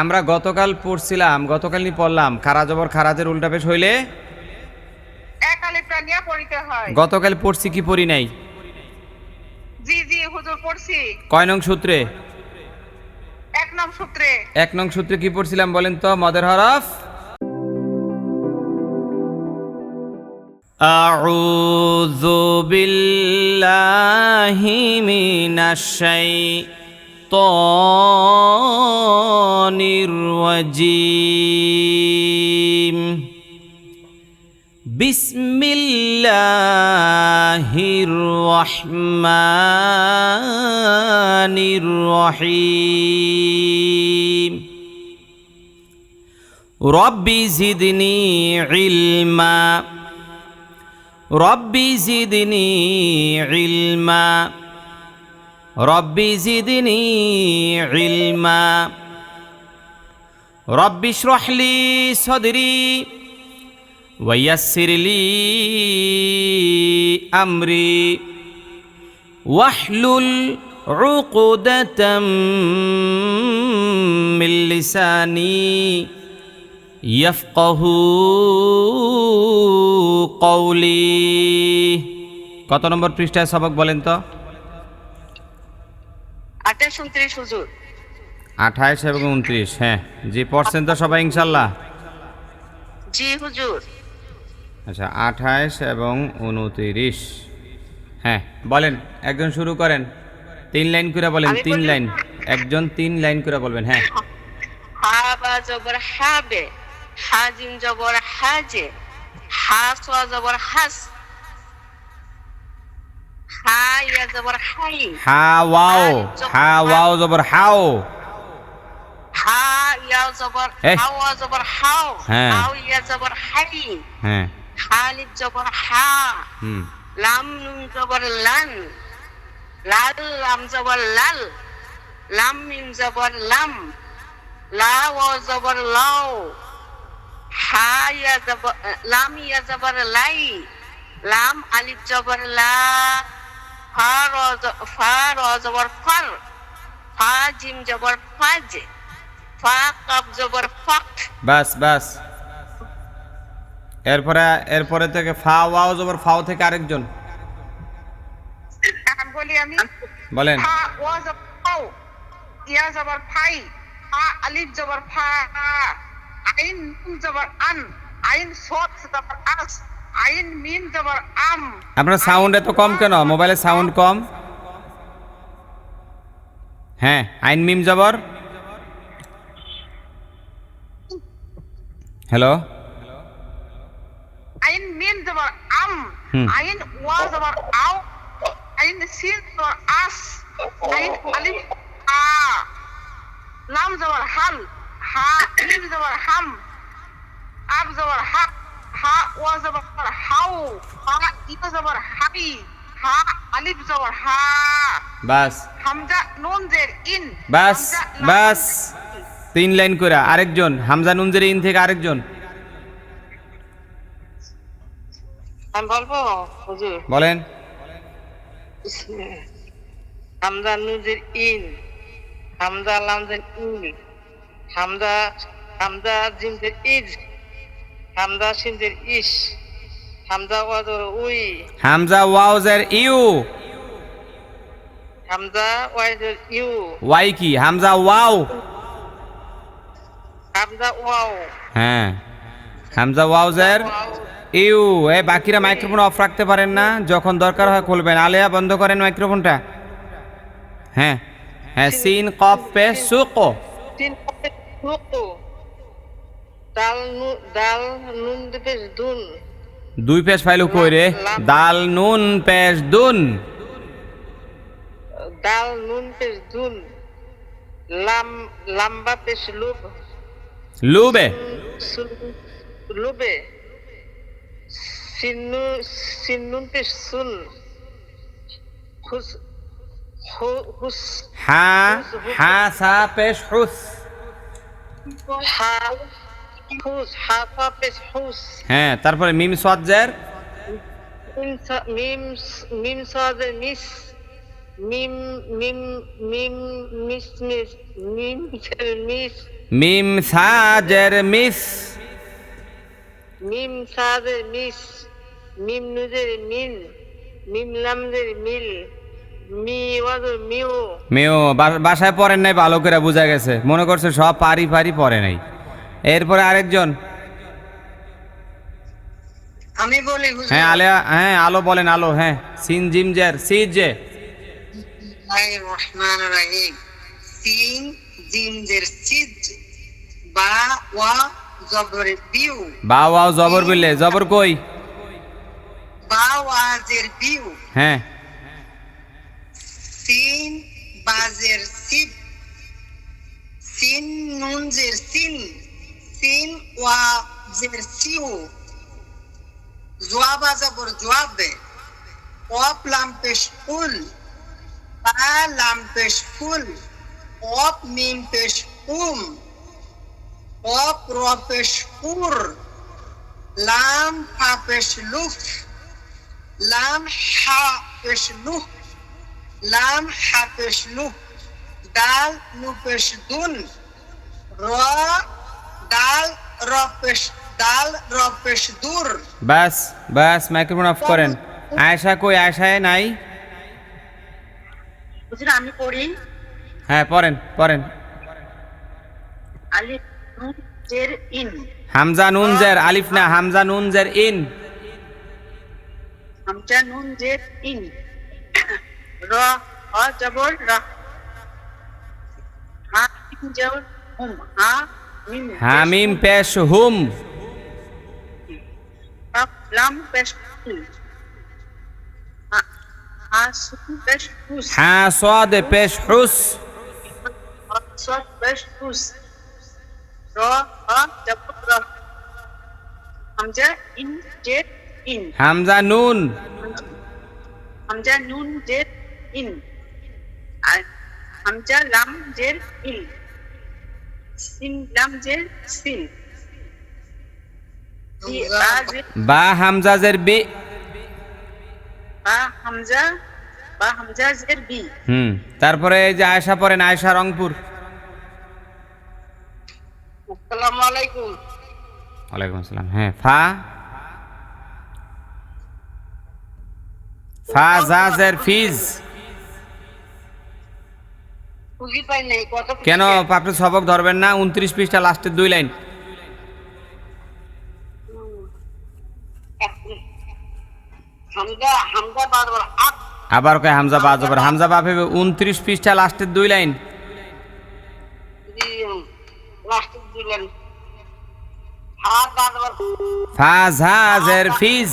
আমরা গতকাল পড়ছিলাম, গতকালই পড়লাম খারা জবর খারাজের উল্টা পেশ হইলে এক আলিফটা নিয়ে পড়িতে হয়। গতকাল পড়ছি কি পড়ি নাই? জি জি হুজুর পড়ছি। কয় নং সূত্রে? 1 নং সূত্রে। 1 নং সূত্রে কি পড়ছিলাম বলেন তো? মদের হরফ। আউযু বিল্লাহি মিনাশ শাইতানির রাজীম। বিসমিল্লাহির রহমানির রহিম। রব্বি জিদনি ইলমা, রব্বি জিদনি ইলমা, রব্বি জিদনি ইলমা। রব্বি ইশরাহ লি সাদরি ওয়াইয়াসসির লি আমরি ওয়াহলুল উকদাতাম মিন লিসানি ইয়াফকাহু কওলি। কত নম্বর পৃষ্ঠায় সবক বলেন তো? 28 29 হুজুর। 28 এবং 29। হ্যাঁ জি, পড়ছেন তো সবাই ইনশাল্লাহ? জি হুজুর। আচ্ছা 28 এবং 29। হ্যাঁ বলেন, একজন শুরু করেন, 3 লাইন করে বলেন। আমি 3 বলি? লাইন, একজন 3 লাইন করে বলবেন। হ্যাঁ। হা বা জবর হাবে, হাজিম জবর হাজে, হাস ওয়া জবর হাস, হা ইয়া জবর হাই, হা ওয়াও, হা ওয়াও জবর হাও। হা ইয়া জবর এই। হাও ওয়া জবর হাও, হ্যাঁ। হাও ইয়া জবর হাই, হ্যাঁ। হালিফ জবর হা, হুম। লাম নুন জবর লান, লাল লাম জবর লাল, লাম মিম জবর লাম, লা ওয়া জবর লাও, হা ইয়া জবর লাম ইয়া জবর লাই, লাম আলিফ জবর লা, ফা র জবর ফার, ফা জিম জবর ফাজ, ফা কাফ জবর ফাক। বাস বাস। এরপরে থেকে ফা ওয়াও জবর ফাও থেকে আরেকজন বলি আমি। বলেন। ফা ওয়া জবর ফাও, ইয়া জবর ফাই, ফা আলিফ জবর ফা, আইন নুন জবর আন, আইন সদ জবর আস, আইন মিম জবর আম। আপনার সাউন্ড এত কম কেন? মোবাইলের সাউন্ড কম। হ্যাঁ, আইন মিম জবর। হ্যালো। আইন মিম জবর আম, হুম। আইন ওয়া জবর আও, আইন সিন জবর আস, আইন আলিফ আ, লাম জবর হাল, হা মিম জবর হাম, আব জবর হাক, হা ওয়া জবর হাও, হা ইয়া জবর হাই, হা আলিফ জবর হা, বাস হামজা নুন জের ইন, বাস হামজা লাম বাস। জের ইন। 3 লাইন করে আরেকজন, হামজা নুনজের ইন থেকে আরেকজন আমি বলবো হুজুর? বলেন। হামজা নুজের ইন, হামজা লামজের ইন, হামজা হামজা জিমজের ইজ, হামজা সিনজের ইস, হামজা ওয়াজের উই, হামজা ওয়াওজের ইউ। হামজা ওয়াজের ইউ, ওয়াই কি? হামজা ওয়াও। হামজা ওয়াও, হ্যাঁ, হামজা ওয়াওজের ইউ। এ বাকিরা মাইক্রোফোন অফ রাখতে পারেন না? যখন দরকার হয় খুলবেন। আলেয়া বন্ধ করেন মাইক্রোফোনটা। হ্যাঁ হ্যাঁ। সিন কফ পেশ সুক। তিন পথে সুকু, দাল নুন পেশ দুন, 2 পেশ ফাইলু কই রে? দাল নুন পেশ দুন, দাল নুন পেশ দুন, লাম্বা পেশ লুব, লুবে। লুবে, সিন্নুন পেশ সুন, হুস হুস, হা হা সা পেশ হুস। হা হুস, হা ফা পেশ হুস, হ্যাঁ, তারপরে মিম সজ্জের মিম মিম সাজের মিস, মিম মিম মিম মিস মিস মিম মিস, মিম সাজের মিস, মিম সাদের মিস, মিম নুজের মিন, মিম লামজের মিল, মি ওয়াজের মিউ। মেও বাসায় পড়েন নাই, ভালো করে বোঝা গেছে, মনে করছে সব পারি পারি পড়ে নাই। এরপরে আরেকজন। আমি বলি হুজুর। হ্যাঁ আলিয়া, হ্যাঁ আলো বলেন, আলো। হ্যাঁ সিন জিম জের সিজ জে। বিসমিল্লাহির রহমানির রহিম। সিন জিম জের সিজ, বা ওয়া জবর বিউ, বা ওয়াও জবর বললে, জবর কই? বা ওয়া জের বিউ। হ্যাঁ সিন বাজের সিব, সিন নুন জের সিন, সিন ওয়া জের সিউ, জওয়াবা জবর জওয়াবে, কফ লাম পেশ ফুল, বা লাম পেশ ফুল, কফ মিম পেশ উম, কফ র পেশ পুর, লাম ফা পেশ লুফ, লাম হা পেশ লুফ, লাম হা পেশ লুফ, দাল নু পেশ দুন, র দাল র পেশ দাল র পেশ দূর। বাস বাস, মাইক্রোফোন অফ করেন। আয়েশা কই? আয়েশায় নাই। হুজুর আমি পড়ি। হ্যাঁ পড়েন পড়েন। আলিফ নুন জের ইন, হামজা নুন জের, আলিফ না, হামজা নুন জের ইন। হামজা নুন জের ইন, র অ জবর র, হা মিম জবর হুম, হা মিম হামিম পেশ হুম, কফ লাম পেশ ফুল, হা সুকুন পেশ হুস, হা সাদ পেশ হুস, সদ পেশ হুস, র অ জবর র, হামজা ইন জের ইন, হামজা নুন, হামজা নুন জের ইন, আর হামজা লাম জের ইল, সিন লাম জের সিন, বা জের বা হামজা জের বি। বা হামজা, বা হামজা জের বি। তারপরে এই যে আয়েশা পড়েন, আয়েশা রংপুর। আসসালামু আলাইকুম। ওয়ালাইকুম আসসালাম। হ্যাঁ ফা, ফা জা জের ফিজ। খুঁজে পাই নাই কত। কেন আপনি সবক ধরবেন না? 29 পৃষ্ঠা লাস্টের 2 লাইন। হামজা হামজা বারবার আপ, আবার কয় হামজা বা জবর, হামজা বা ভেবে 29 পৃষ্ঠা লাস্টের 2 লাইন। লাস্টে দিলেন হা বারবার, ফা জা জের ফিজ।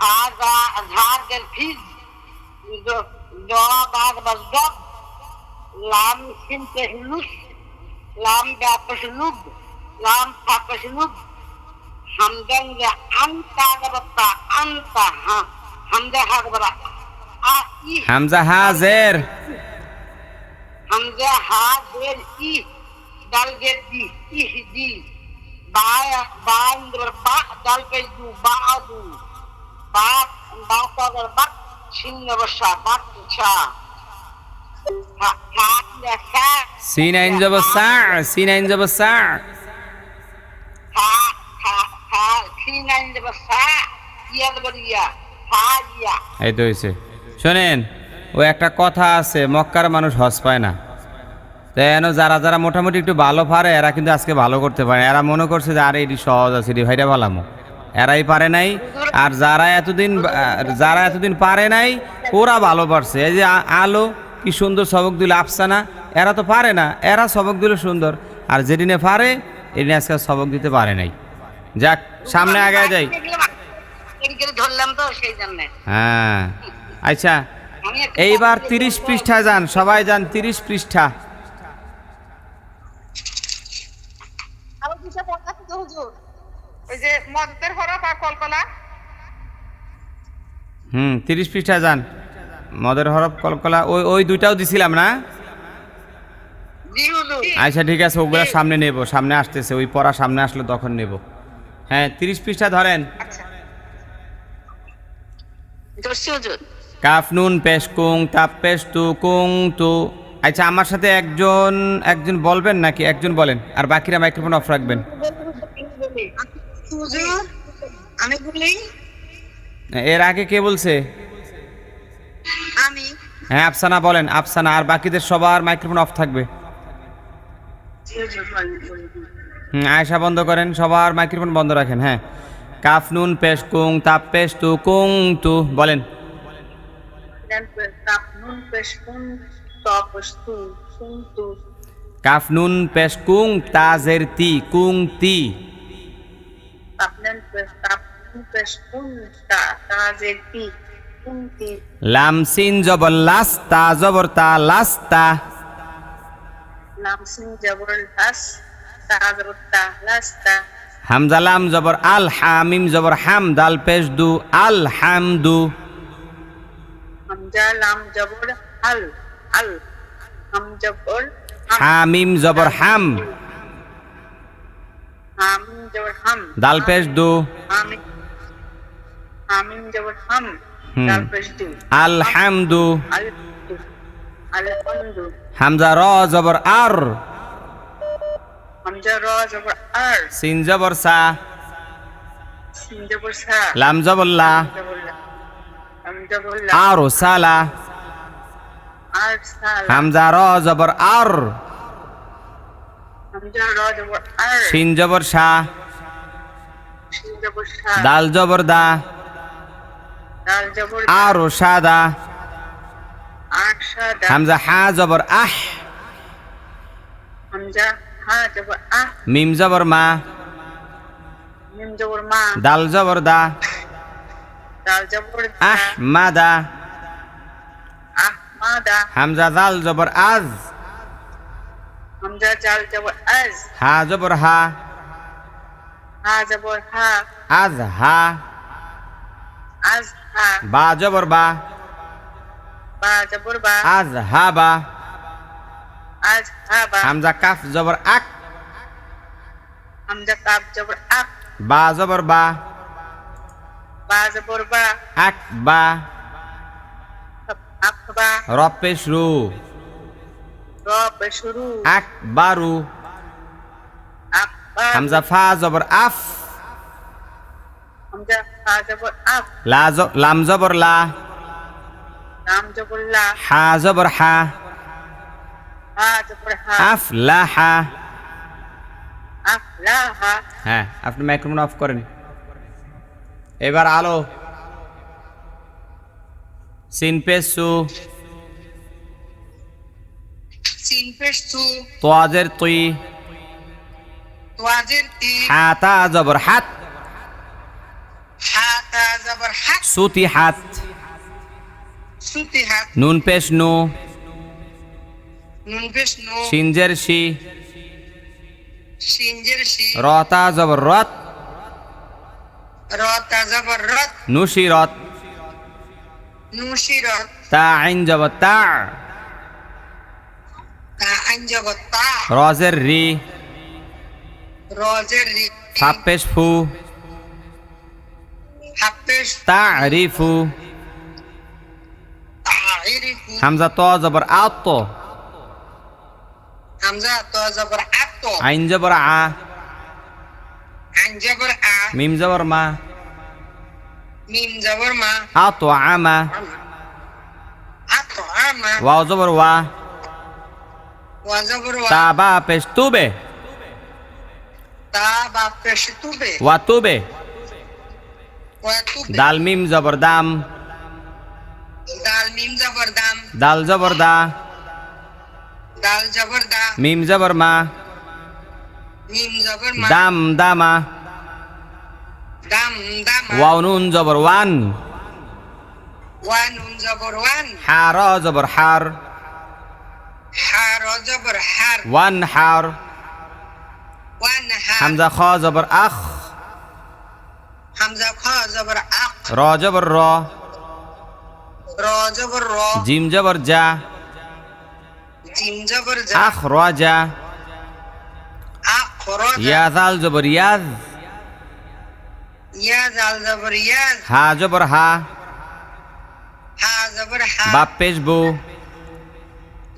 হা যা ঝার জের ফিজ, দ বারবার জব, লাম সিন পেশ লুস, লাম বা পেশ লুব, লাম ফা পেশ লুব, হামজান যে আনতা গবতা আনতা, হা হামজা হা গবরা আ ই, হামজা হা জের, হামজা হা জের ই, দাল জের দি ইহ দি, বা বা বা দাল পেশ দু বা আদু, বা বা তাগর বাক, ছিন্ন বসা বাক ছা, হা হা লেখা, সিন আইন জবর সা, সিন আইন জবর সা। হা হা হা সিন আইন বসা, ইয়া জবর ইয়া, হা ইয়া। এই তো হয়েছে। শোনেন, ও একটা কথা আছে, মক্কার মানুষ হজ পায় না। তেন যারা যারা মোটামুটি একটু ভালো পারে, এরা কিন্তু আজকে ভালো করতে পারে। এরা মনে করছে যে আরে এটি সহজ আছে, এটি ভাইটা ভালামো, এরাই পারে নাই। আর যারা এতদিন পারে নাই, ওরা ভালো পারছে। এই যে আলো কি সুন্দর সবক দিল, আফসানা, এরা তো পারে না, এরা সবক দিল সুন্দর। আর যেদিনে পারে, এদিনে আজকে সবক দিতে পারে নাই। যাক, সামনে আগায় যাই। ধরলাম তো সেই জন্য। হ্যাঁ আচ্ছা, এইবার 30 পৃষ্ঠা যান, সবাই যান 30 পৃষ্ঠা। আরো কিসে পড়তাছি তো হুজুর, ওই যে মদ্দের হরফ আর কলকলা। 30 পৃষ্ঠা যান। মদের হরফ কলকলা, ওই ওই দুইটাও দিছিলাম না? জি হুজুর। আচ্ছা ঠিক আছে, ওগুলা সামনে নেব, সামনে আসতেছে, ওই পড়া সামনে আসলে তখন নেব। হ্যাঁ 30 পৃষ্ঠা ধরেন। আচ্ছা ধরছি হুজুর। কাফ নুন পেশ কুং, তাপ পেশ তু কুং তু, আচ্ছা আমার সাথে একজন একজন বলবেন নাকি একজন বলেন আর বাকিরা মাইক্রোফোন অফ রাখবেন। হুজুর আমি বলি এর আগে কে বলছে? আমি হ্যাঁ আফসানা বলেন, আফসানা, আর বাকিদের সবার মাইক্রোফোন অফ থাকবে। আয়সা বন্ধ করেন, সবার মাইক্রোফোন বন্ধ রাখেন। হ্যাঁ, কাফ নুন পেশ কুং তাপ পেশ তু কুং তু বলেন। কাফ নুন পেশ কুং তাজের তি কুং তি। লাম সিন জবর লাস তা জবর তা লাস্তা। হামজা লাম জবর আল হামিম জবর হাম দাল পেশ দু আল হামদু। হামিম জবর হাম দাল পেশ দু আল হামদু। হামজা র জবর আর সিন জবর সা লাম জবর লা আর সালা। হামজা র জবর আর সিন জবর সা দাল জবর দা আর সাদা। হামজা হা জবর আহ মিম জবর মা দাল জবর দা আহ মাদা। হামজা দাল জবর আজ হা জবর হা আজ হা। বা জবর বা আজ হা বা। হামজা কাফ জবর আক বা জবর বা আক বা। র পেশ রু আক বারু। হামজা ফা জবর আফ লাম জবর লা হা জবর হা আফ লা হা। হ্যাঁ আপনি মাইক্রোফোন অফ করেন। এবার আলো সিন পেশ সু তোয়াজের তুই হাতা জবর হাত সুতি হাত। নুন পেশ নু সিনজের শি রতা জবর রত নুশিরত। তা আইন জবর তা রজের রি ফাপ পেশ ফু তারিফু। হামজা ত জবর আত আইন জবর আ মিম জবর মা আত আমা। ওয়াও জবর ওয়া তা বা পেশ তুবে ওয়া তুবে। দাল মিম জবর দাম দাল জবর দা মিম জবর মা দাম দামা। ওয়াও নুন জবর ওয়ান হা র জবর হার ওয়ান হার। হামজা খ জবর আখ র জবর র জিম জবর যা আখ রাজা। ইয়া জাল জবর ইয়াজ হা জবর হা বাপ পেশ বু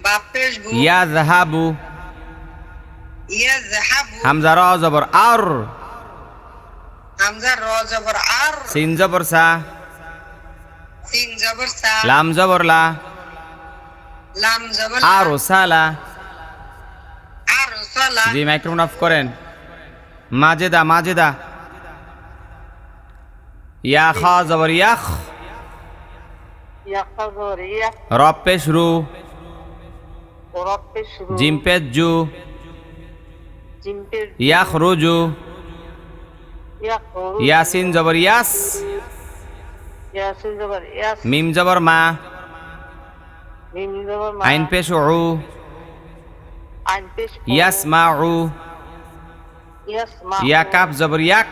বাপেশ বু ইয়াযহাবু ইয়াযহাবু হামজা র জবর আর হামজা র জবর আর সিন জবর সা সিন জবর সা লাম জবর লা লাম জবর আর সালা আর সালা জি মাইক্রোফোন অফ করেন মাজেদা মাজেদা ইয়া খা জবর ইয়াখ ইয়াকজর ইয়াক র পেশ রু রব্বে শুরু জিম পেশ জু জিমপের ইয়াখরুজু ইয়াকরু ইয়াসিন জবর ইয়াস ইয়াসিন জবর ইয়াস মিম জবর মা মিম জবর মা আইন পেশ উ আইন পেশ ইয়াসমাউ ইয়াসমা ইয়া কাপ জবর ইয়াক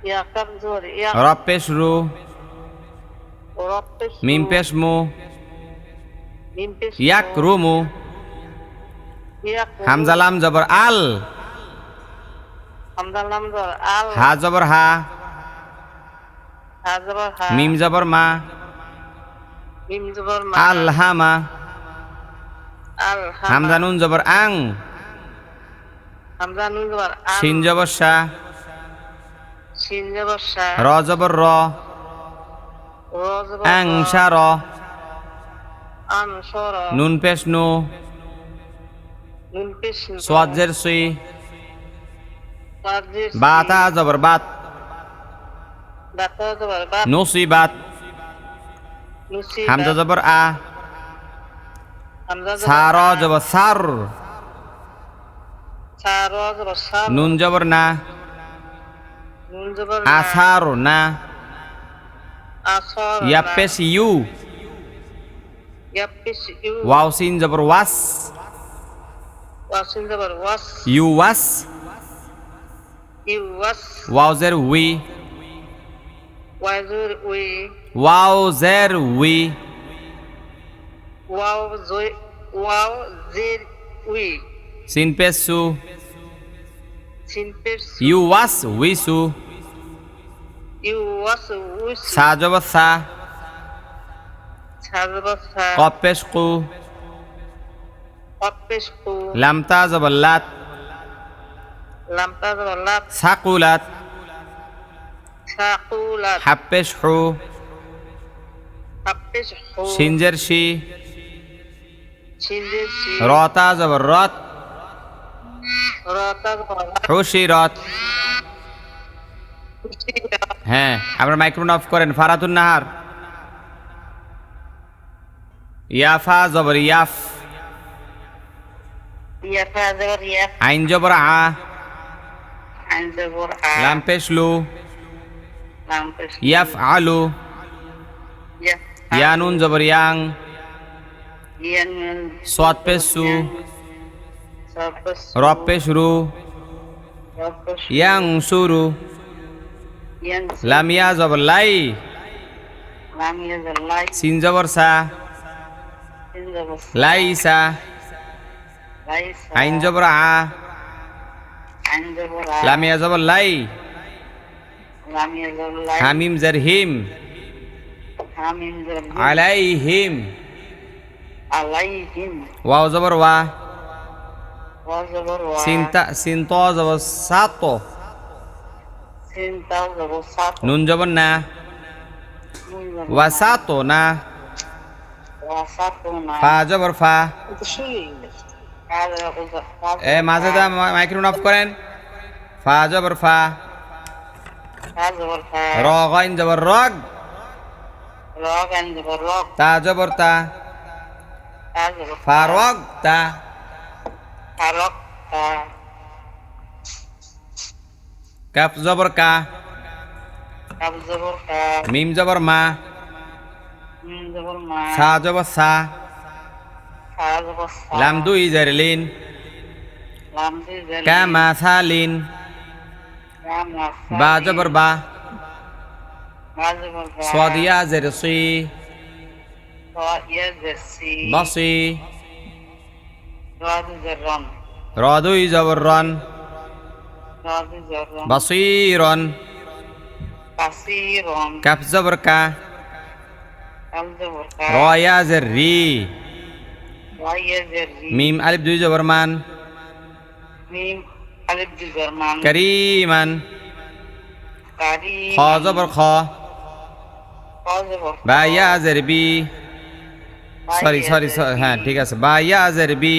ইয়াকাব জবর ইয়াক র পেশ রু রব্বে শুরু মিম পেশ মু মিম পেশ ইয়াক রুমু ইয়াক হামজা লাম জবর আল হামজা লাম জবর আল হা জবর হা হা জবর হা মিম জবর মা মিম জবর মা আল হামা আল হা হামজা নুন জবর আং হামজা নুন জবর আল শিন জবর শা শিন জবর শা র জবর র র জবর আং র, শা র আন সর নুন পেশ নু নুন পেশ সোয়াদ জের সুই ওয়াজির বাতা জবর বাত বাতা জবর বাত নুসিবাত নুসি হামজা জবর আ হামজা জবর সার জবর সার সার জবর সার নুন জবর না নুন জবর আসার না আসর ইয়া পেশ ইউ ইয়া পেশ ইউ ওয়াও সিন জবর ওয়াস ওয়াসিন জবর ওয়াস ইউ ওয়াস ইউ ওয়াস ওয়াও জের উই ওয়াজুর উই ওয়াও জের উই ওয়াও জয় ওয়াও জের উই সিন পেশ সু সিন পেশ ইউ ওয়াস উইসু ইউ ওয়াস উইস সা জবর সা সা জবর সা কপ পেশ কু অপেশ কু লামতা জবর লাত লামতা জবর লাত সাকুলাত সাকুলাত হাপ পেশ হু অপেশ হু সিনজের শি সিনজের সি রতা জবর রত রতা জবর রা হুশি রত হ্যাঁ আপনার মাইক্রোফোন অফ করেন ফারাতুন নাহার ইয়াফা জবর ইয়াফ ইয়াফা জবর ইয়াফ আইন জবর আ আইন জবর আ লাম পেশ লু লাম পেশ ইয়াফ আলু ইয়াফ ইয়ানুন জবর ইয়াং ইয়ান সোয়াদ পেশ সু সাপস রব পেশ রু রপস ইয়াং সুরু ইয়ান লাম ইয়া জবর লাই লাম ইয়া জবর লাই সিন জবর সা সিন জবর লাইসা লাইস আইন জবর আ আইন জবর আ লাম ইয়া জবর লাই লাম ইয়া জবর লাই হামিম জের হিম হামিম জবর আলাইহিম আলাইহিম ওয়াও জবর ওয়া ওয়া জবর ওয়া সিন ত জবর সাত সিন তাও জবর সাত নুন জবর না নুন জবর ওয়াসাত না ওয়া সাত না ফা জবর ফা শুনি কাজ কাজ এ মাঝে দা মাইক্রোফোন অফ করেন ফা জবর ফা কাজ জবর কা র গাইন জবর রগ রগ আইন জবর রগ তা জবর তা কাজ জবর ফা রগ তা ফারক কা কাফ জবর কা কাজ জবর কা মিম জবর মা মিম জবর মা সা জবর সা সা জবর সা লাম দুই জের লিন লাম দি জেল কামা সালিন কাম বা জবর বা বা জবর বা সোয়াদিয়া জের সি রা ইয়া জেসি বাসি রা দি জরন র দুই জবর রন রা দি জরন বাসিরন কাসিরন কাফ জবর কা কাম জবর কা রয়া জের রি ওয়াইয়াজের রি মিম আলিফ দুই জবর মান মিম আলিফ দুই জবর মান কারীমান কারিম খ জবর খ খ জবর খ, বা ইয়া জের বি বা সরি ইয়া সরি জের হ্যাঁ বি, ঠিক আছে বা ইয়া জের বি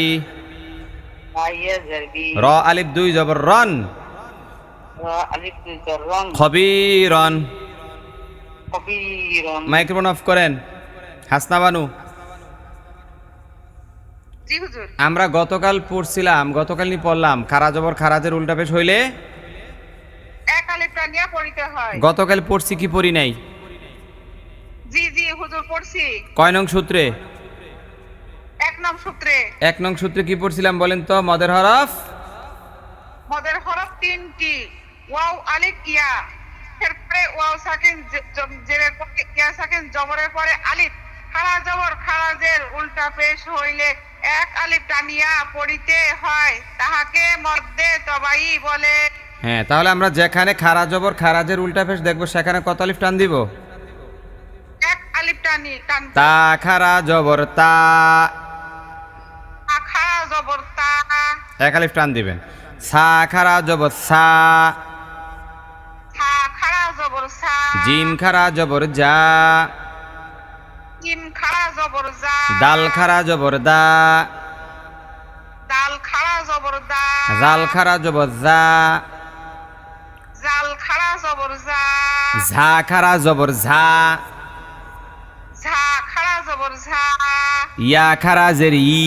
ওয়াইয়াজের বি র আলিফ দুই জবর রন র আলিফ দুই জবর রন খবীরন কবিরন মাইক্রোফোন অফ করেন হাসনা বানু জি হুজুর আমরা গতকাল পড়লাম খারা জবর খারাজের উল্টা পেশ হইলে এক আলিফটা নিয়ে পড়িতে হয় গতকাল পড়ছি কি পড়ি নাই জি জি হুজুর পড়ছি কয় নং সূত্রে এক নং সূত্রে 1 নং সূত্রে কি পড়ছিলাম বলেন তো মদের হরফ মদের হরফ তিনটি ওয়াও আলিফ ইয়া এরপরে ওয়াও সাকিন জেরের পরে ইয়া সাকিন জবরের পরে আলিফ খাড়া জবর খারাজের উল্টা পেশ হইলে এক আলিফ টানিয়া পড়িতে হয় তাহাকে মধ্যে তবাই বলে হ্যাঁ তাহলে আমরা যেখানে খারা জবর খারাজের উল্টা পেশ দেখবো সেখানে কত আলিফ টান দিব এক আলিফ টান তা খারা জবর তা খাড়া জবর তা এক আলিফ টান দিবেন সা খারা জবর সা থা খাড়া জবর সা জিম খারা জবর যা জিম খাড়া জবর জা দাল খারা জবর দা দাল খাড়া জবর দা জাল খারা জবর যা জাল খাড়া জবর জা ঝা খারা জবর ঝা ঝা খাড়া জবর ঝা ইয়া খারা জের ই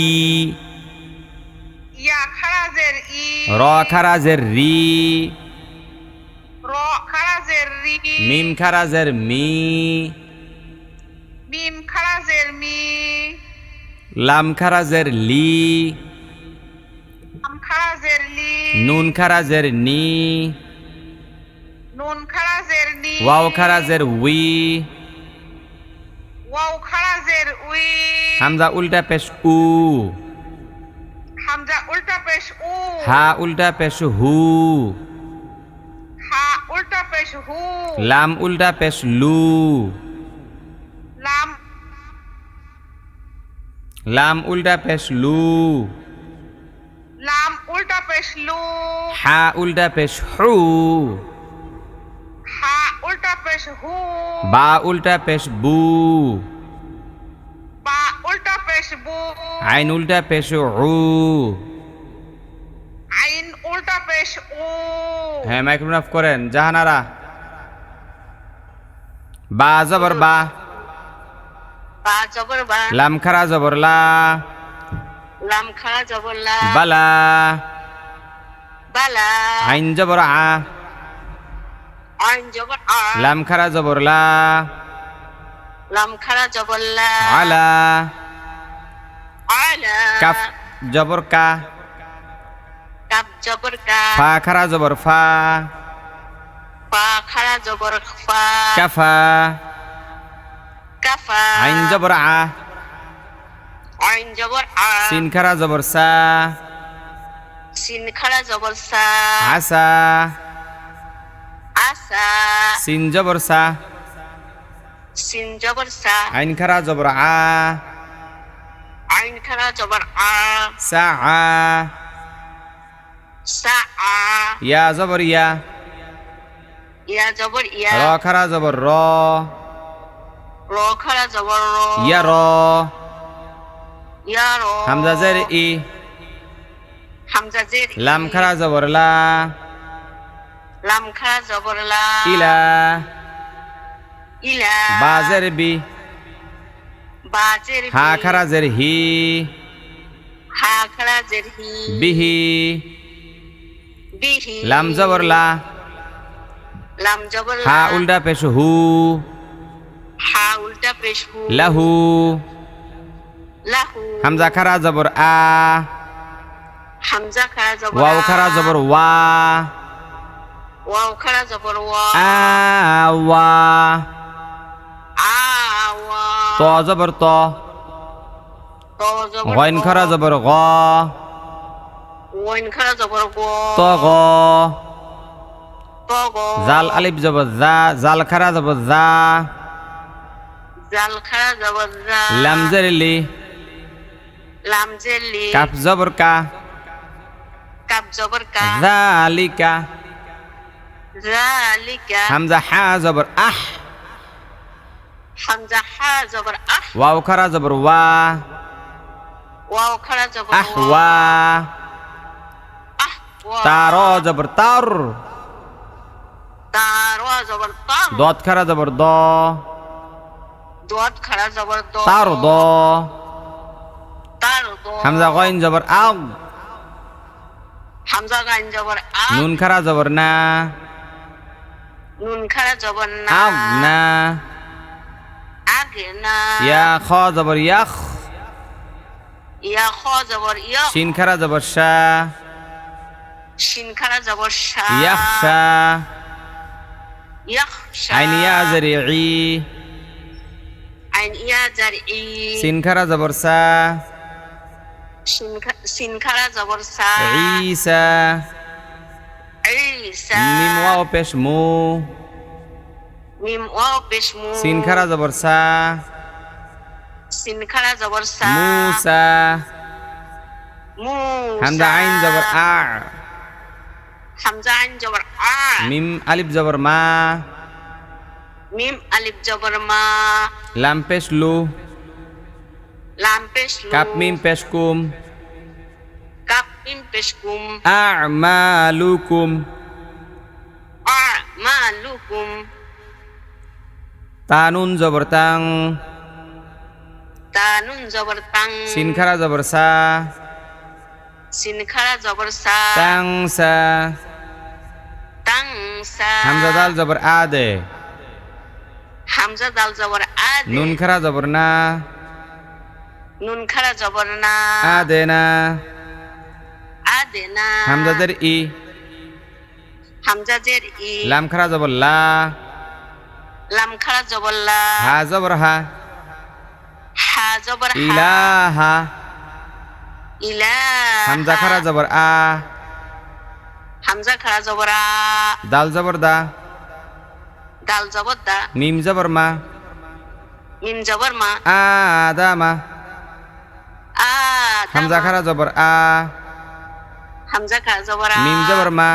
ইয়া খাড়া জের ই র খারা জের রি র খাড়া জের রি মিম খারা জের মি মিম খাড়া জের মি লাম খারা জের লি আম খাড়া জের লি নুন খারা জের নি নুন খাড়া জের নি ওয়াও খারা জের উই ওয়াও খাড়া জের উই হামজা উল্টা পেশ উ হামজা উল্টা পেশ উ হা উল্টা পেশ হু হা উল্টা পেশ হু লাম উল্টা পেশ লু লাম লাম উল্টা পেশ লু লাম উল্টা পেশ লু হা উল্টা পেশ হু হা উল্টা পেশ হু বা উল্টা পেশ বু বা উল্টা পেশ বু আইন উল্টা পেশ উ আইন উল্টা পেশ উ হ্যাঁ মাইক্রোফোন অফ করেন জাহানারা বা জবর বা বা জবর বা লাম খারা জবর লা লাম খাড়া জবর লা বালা বালা আইন জবর আ আইন জবর আ লাম খারা জবর লা লাম খাড়া জবর লা আলা আলা কাফ জবর কা কাপ জবর কা ফা খারা জবর ফা ফা খাড়া জবর ফা কাফা কাফা আইন জবর আ আইন জবর আ সিন খারা জবর সা সিন খাড়া জবর সা আসা আসা সিন জবর সা সিন জবর সা আইন খারা জবর আ আইন খাড়া জবর আ সা আ সা আ ইয়া জবর ইয়া ইয়া জবর ইয়া র খারা জবর র র খাড়া জবর র ইয়া র ইয়া র হামজা জের ই হামজা জের ই। লাম খারা জবর লা লাম খাড়া জবর লা ইলা ইলা বা জের বি বা জের হা বি। খারা জের হি হা খাড়া জের হি বিহি বিহি লাম জবর লা লাম জবর লা হা উল্টা পেশ হু হা উল্টা পেশ হু লাহু লাহু হামজা খারা জবর আ হামজা খাড়া জবর ওয়াও আ। খারা জবর ওয়া ওয়াও খাড়া জবর ওয়া আওয়া আওয়া ত জবর ত ত জবর গইন ত। খারা জবর গ ওয়াইন খাড়া জবর গ ত গ ত গ জাল আলিফ জবর জা জাল খারা জবর জা জাল খাড়া জবর জা লাম জের লি লাম জেলি কাফ জবর কা কাপ জবর কা যালিকা জালিকা হামজা হা জবর আহ হামজা হা জবর আহ ওয়াও খারা জবর ওয়া ওয়াও খাড়া জবর আহ ওয়া আহ ওয়া তা র জবর তার তার ওয়া জবর তার দত খারা জবর দ দোয়াত খাড়া জবর দ তার দ তার দ হামজা গইন জবর আগ হামজা গাইন জবর আ নুন খারা জবর না নুন খাড়া জবর না আগ না আগে না ইয়া খ জবর ইয়াখ ইয়া খ জবর ইয়া শিন খারা জবর শা শিন খাড়া জবর শা ইয়াখশা ইয়াখশা আইন ইয়া জরি ই আইন ইয়া জারই সিন খারা জবর সা শিন খাড়া জবর সা ঈসা ঈসা মিম ওয়াও পেশ মু মিম ওয়াও পেশ মু সিন খারা জবর সা সিন খাড়া জবর সা মুসা মুসা হামজা আইন জবর আ হামজা আইন জবর আ মিম আলিফ জবর মা মিম আলিফ জবর মা লাম পেশ লু লাম পেশ লু কাপ মিম পেশ কুম কাপ মিম পেশ কুম আমালুকুম আমালুকুম তানুন জবর তাং তানুন জবর তাং সিন খারা জবর সা সিন খাড়া জবর সা তাং সা তাং সা হামজা দাল জবর আ দে হামজা দাল জবর আ দে নুন খারা জবর না নুন খাড়া জবর না আ দে না আ দে না হামজা দের ই হামজা জের ই লাম খারা জবর লা লাম খাড়া জবর লা হা জবর হা হা জবর হা ইলাহা ইলা হামজা খারা জবর আ হামজা খাড়া জবর আ দাল জবর দা দাল জবর দা মিম জবর মা মিম জবর মা আদামা আ হামজা খারা জবর আ হামজা খাড়া জবর আ মিম জবর মা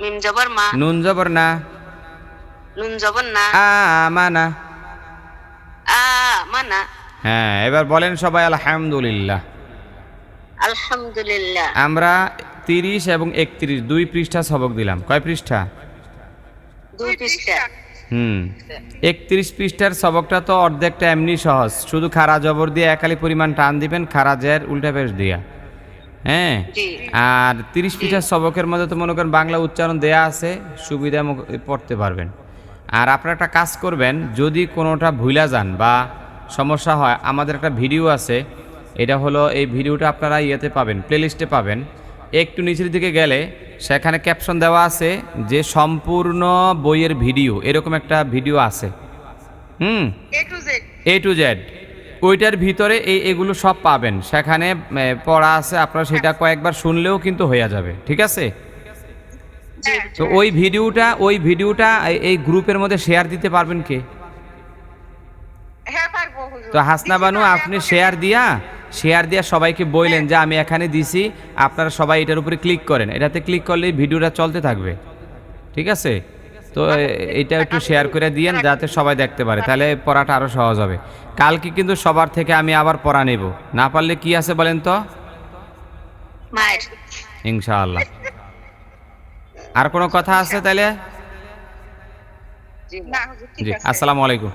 মিম জবর মা নুন জবর না নুন জবর না আমানা আ মানা হ্যাঁ এবার বলেন সবাই আলহামদুলিল্লাহ আলহামদুলিল্লাহ আমরা 30 এবং 31 দুই পৃষ্ঠা সবক দিলাম কয় পৃষ্ঠা দুই পৃষ্ঠা 31 পৃষ্ঠার সবকটা তো অর্ধেকটা এমনি সহজ শুধু খারা জবর দিয়ে একালি পরিমাণ টান দিবেন খারা জের উল্টা পেশ দিয়া হ্যাঁ জি আর 30 পৃষ্ঠার সবকের মধ্যে তো মনে করেন বাংলা উচ্চারণ দেয়া আছে সুবিধা পড়তে পারবেন আর আপনারা একটা কাজ করবেন যদি কোনোটা ভুলা যান বা সমস্যা হয় আমাদের একটা ভিডিও আছে এটা হলো এই ভিডিওটা আপনারা ইয়েতে পাবেন প্লেলিস্টে পাবেন একটু নিচের দিকে গেলে সেখানে ক্যাপশন দেওয়া আছে যে সম্পূর্ণ বইয়ের ভিডিও এরকম একটা ভিডিও আছে এ to Z A to Z ওইটার ভিতরে এগুলো সব পাবেন সেখানে পড়া আছে আপনারা সেটা কয়েকবার শুনলেও কিন্তু হয়ে যাবে ঠিক আছে তো ওই ভিডিওটা এই গ্রুপের মধ্যে শেয়ার দিতে পারবেন কে হ্যাঁ পারবো হুজুর তো হাসনা বানু আপনি শেয়ার দিয়া সবাইকে বললেন যে আমি এখানে দিছি আপনারা সবাই এটার উপরে ক্লিক করেন এটাতে ক্লিক করলে ভিডিওটা চলতে থাকবে ঠিক আছে তো এটা একটু শেয়ার করে দিয়েন যাতে সবাই দেখতে পারে তাহলে পড়াটা আরো সহজ হবে কালকে কিন্তু সবার থেকে আমি আবার পড়া নেব না পারলে কি আছে বলেন তো মায়ের ইনশাআল্লাহ আর কোনো কথা আছে তাহলে জি না হুজুর ঠিক জি আছে আসসালামু আলাইকুম